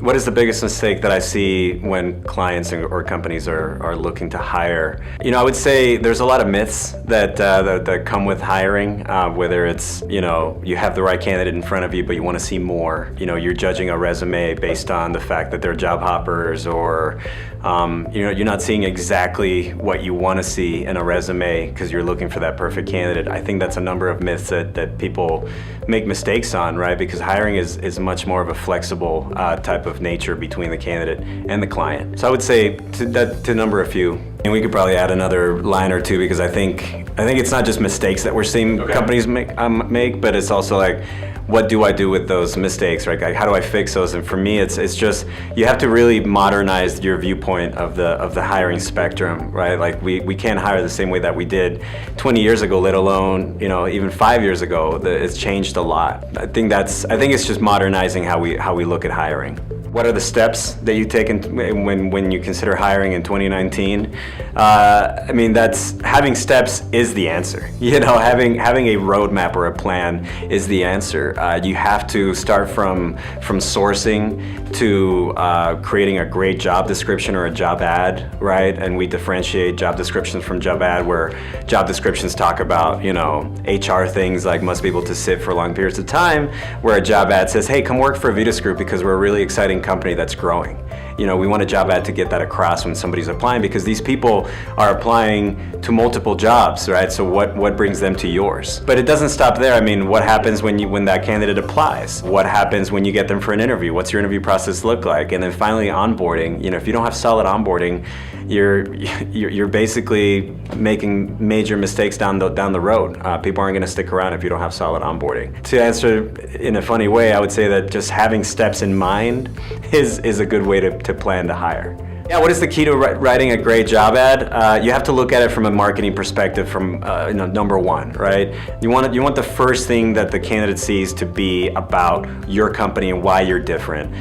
What is the biggest mistake that I see when clients or companies are looking to hire? I would say there's a lot of myths that come with hiring, whether it's, you have the right candidate in front of you, but you want to see more. You're judging a resume based on the fact that they're job hoppers, or you're not seeing exactly what you want to see in a resume because you're looking for that perfect candidate. I think that's a number of myths that people make mistakes on, right? Because hiring is much more of a flexible type of nature between the candidate and the client. So I would say to number a few. And we could probably add another line or two, because I think it's not just mistakes that we're seeing companies make, but it's also like, what do I do with those mistakes, right? Like, how do I fix those? And for me, it's just, you have to really modernize your viewpoint of the hiring spectrum, right? Like, we can't hire the same way that we did 20 years ago, let alone, even 5 years ago. It's changed a lot. I think it's just modernizing how we look at hiring. What are the steps that you take when you consider hiring in 2019? That's having steps is the answer. Having a roadmap or a plan is the answer. You have to start from sourcing to creating a great job description or a job ad, right? And we differentiate job descriptions from job ad, where job descriptions talk about, HR things like must be able to sit for long periods of time, where a job ad says, hey, come work for Avitus Group because we're a really exciting company that's growing. We want a job ad to get that across when somebody's applying, because these people are applying to multiple jobs, right? So what brings them to yours? But it doesn't stop there. What happens when that candidate applies? What happens when you get them for an interview? What's your interview process look like? And then finally, onboarding. If you don't have solid onboarding, you're basically making major mistakes down the road. People aren't going to stick around if you don't have solid onboarding. To answer in a funny way, I would say that just having steps in mind is a good way to plan to hire. Yeah, what is the key to writing a great job ad? You have to look at it from a marketing perspective from number one, right? You want the first thing that the candidate sees to be about your company and why you're different.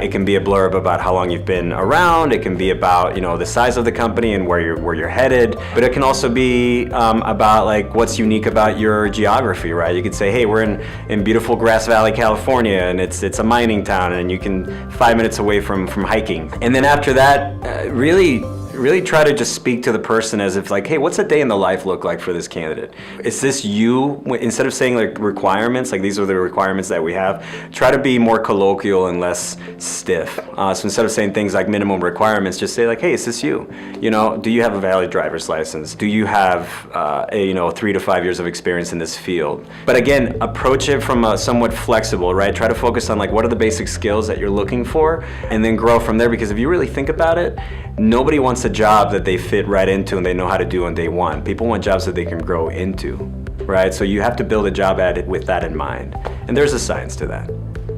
It can be a blurb about how long you've been around. It can be about the size of the company and where you're headed. But it can also be about like what's unique about your geography, right? You could say, hey, we're in beautiful Grass Valley, California, and it's a mining town, and you can 5 minutes away from hiking. And then after that, really try to just speak to the person as if like, hey, what's a day in the life look like for this candidate? Is this you? Instead of saying like requirements, like these are the requirements that we have, try to be more colloquial and less stiff. So instead of saying things like minimum requirements, just say like, hey, is this you? Do you have a valid driver's license? Do you have 3 to 5 years of experience in this field? But again, approach it from a somewhat flexible, right? Try to focus on like, what are the basic skills that you're looking for, and then grow from there. Because if you really think about it, nobody wants a job that they fit right into and they know how to do on day one. People want jobs that they can grow into, right? So you have to build a job ad with that in mind. And there's a science to that.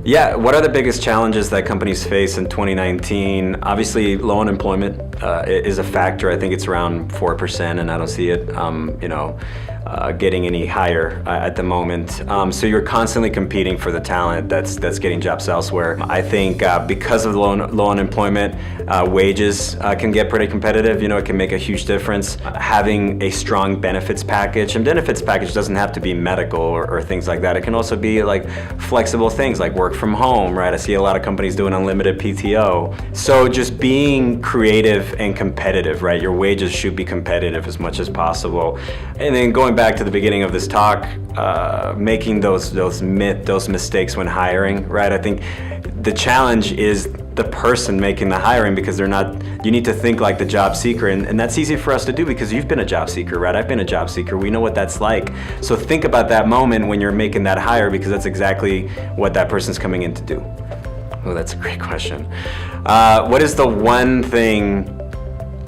Yeah, what are the biggest challenges that companies face in 2019? Obviously, low unemployment is a factor. I think it's around 4%, and I don't see it, getting any higher at the moment. So you're constantly competing for the talent that's getting jobs elsewhere. I think because of low unemployment, wages can get pretty competitive. It can make a huge difference. Having a strong benefits package, and benefits package doesn't have to be medical or things like that. It can also be like flexible things like work from home, right? I see a lot of companies doing unlimited PTO. So just being creative and competitive, right? Your wages should be competitive as much as possible. And then going back to the beginning of this talk, making those mistakes when hiring, right? I think the challenge is the person making the hiring, because you need to think like the job seeker, and that's easy for us to do because you've been a job seeker, right? I've been a job seeker. We know what that's like. So think about that moment when you're making that hire, because that's exactly what that person's coming in to do. Oh, that's a great question. What is the one thing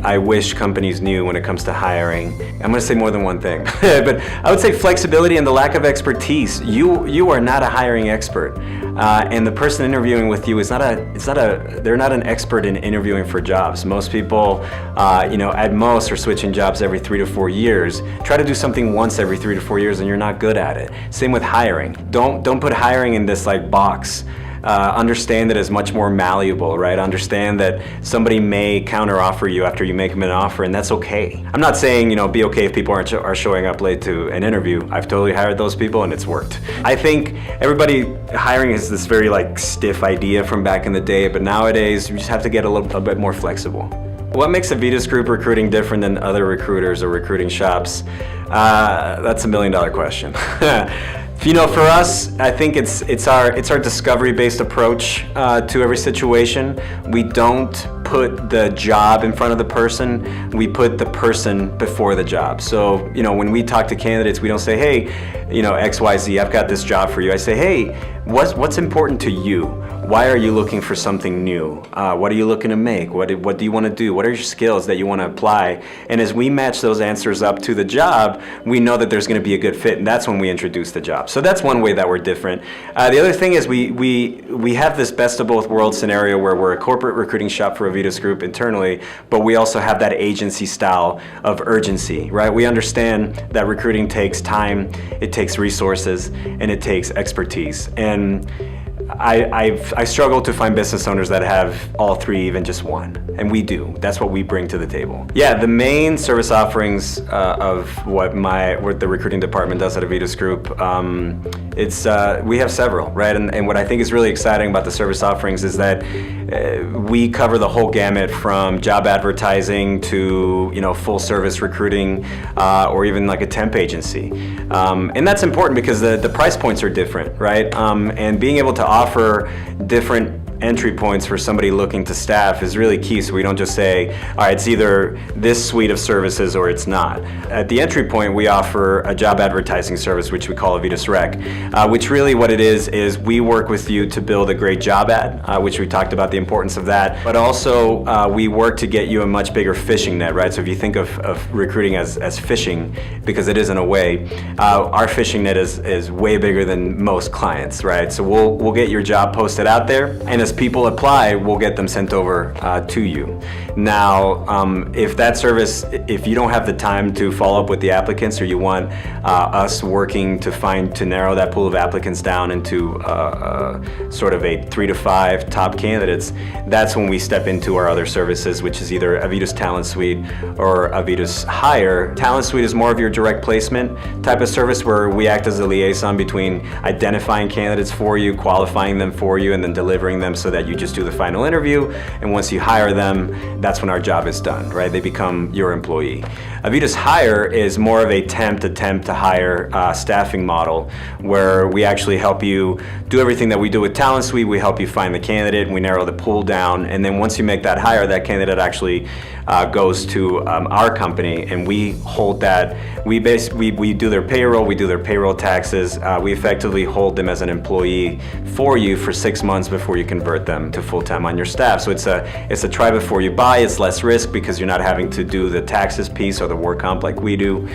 I wish companies knew when it comes to hiring? I'm going to say more than one thing, but I would say flexibility and the lack of expertise. You are not a hiring expert, and the person interviewing with you they're not an expert in interviewing for jobs. Most people, at most are switching jobs every 3 to 4 years. Try to do something once every 3 to 4 years, and you're not good at it. Same with hiring. Don't put hiring in this like box understand it as much more malleable, right? Understand that somebody may counteroffer you after you make them an offer, and that's okay. I'm not saying, be okay if people are showing up late to an interview. I've totally hired those people and it's worked. I think everybody hiring is this very stiff idea from back in the day, but nowadays you just have to get a little bit more flexible. What makes Avitus Group recruiting different than other recruiters or recruiting shops? That's $1 million question. For us, I think it's our discovery-based approach to every situation. We don't put the job in front of the person. We put the person before the job. So, when we talk to candidates, we don't say, hey, XYZ, I've got this job for you. I say, hey, what's important to you? Why are you looking for something new? What are you looking to make? What do you want to do? What are your skills that you want to apply? And as we match those answers up to the job, we know that there's going to be a good fit, and that's when we introduce the job. So that's one way that we're different. The other thing is we have this best of both worlds scenario where we're a corporate recruiting shop for Avitus Group internally, but we also have that agency style of urgency, right? We understand that recruiting takes time, it takes resources, and it takes expertise. And I struggle to find business owners that have all three, even just one, and we do. That's what we bring to the table. Yeah, the main service offerings of what the recruiting department does at Avitus Group, we have several, right? And what I think is really exciting about the service offerings is that we cover the whole gamut from job advertising to full service recruiting, or even a temp agency, and that's important because the price points are different, right? And being able to offer different entry points for somebody looking to staff is really key, so we don't just say, all right, it's either this suite of services or it's not. At the entry point, we offer a job advertising service, which we call Avitus Rec, which really what it is we work with you to build a great job ad, which we talked about the importance of that, but also we work to get you a much bigger fishing net, right? So if you think of recruiting as fishing, because it is in a way, our fishing net is way bigger than most clients, right? So we'll get your job posted out there, and as people apply, we'll get them sent over to you. Now, if you don't have the time to follow up with the applicants, or you want us working to narrow that pool of applicants down into sort of a 3 to 5 top candidates, that's when we step into our other services, which is either Avitus Talent Suite or Avitus Hire. Talent Suite is more of your direct placement type of service, where we act as a liaison between identifying candidates for you, qualifying them for you, and then delivering them so that you just do the final interview, and once you hire them, that's when our job is done, right? They become your employee. Avitus Hire is more of a temp to hire staffing model, where we actually help you do everything that we do with Talent Suite. We help you find the candidate, and we narrow the pool down, and then once you make that hire, that candidate actually goes to our company, and we hold that. We do their payroll, we do their payroll taxes, we effectively hold them as an employee for you for 6 months before you convert them to full-time on your staff. So it's a try before you buy. It's less risk because you're not having to do the taxes piece or the work comp like we do,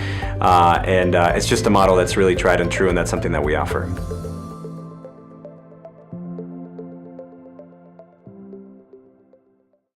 and it's just a model that's really tried and true, and that's something that we offer.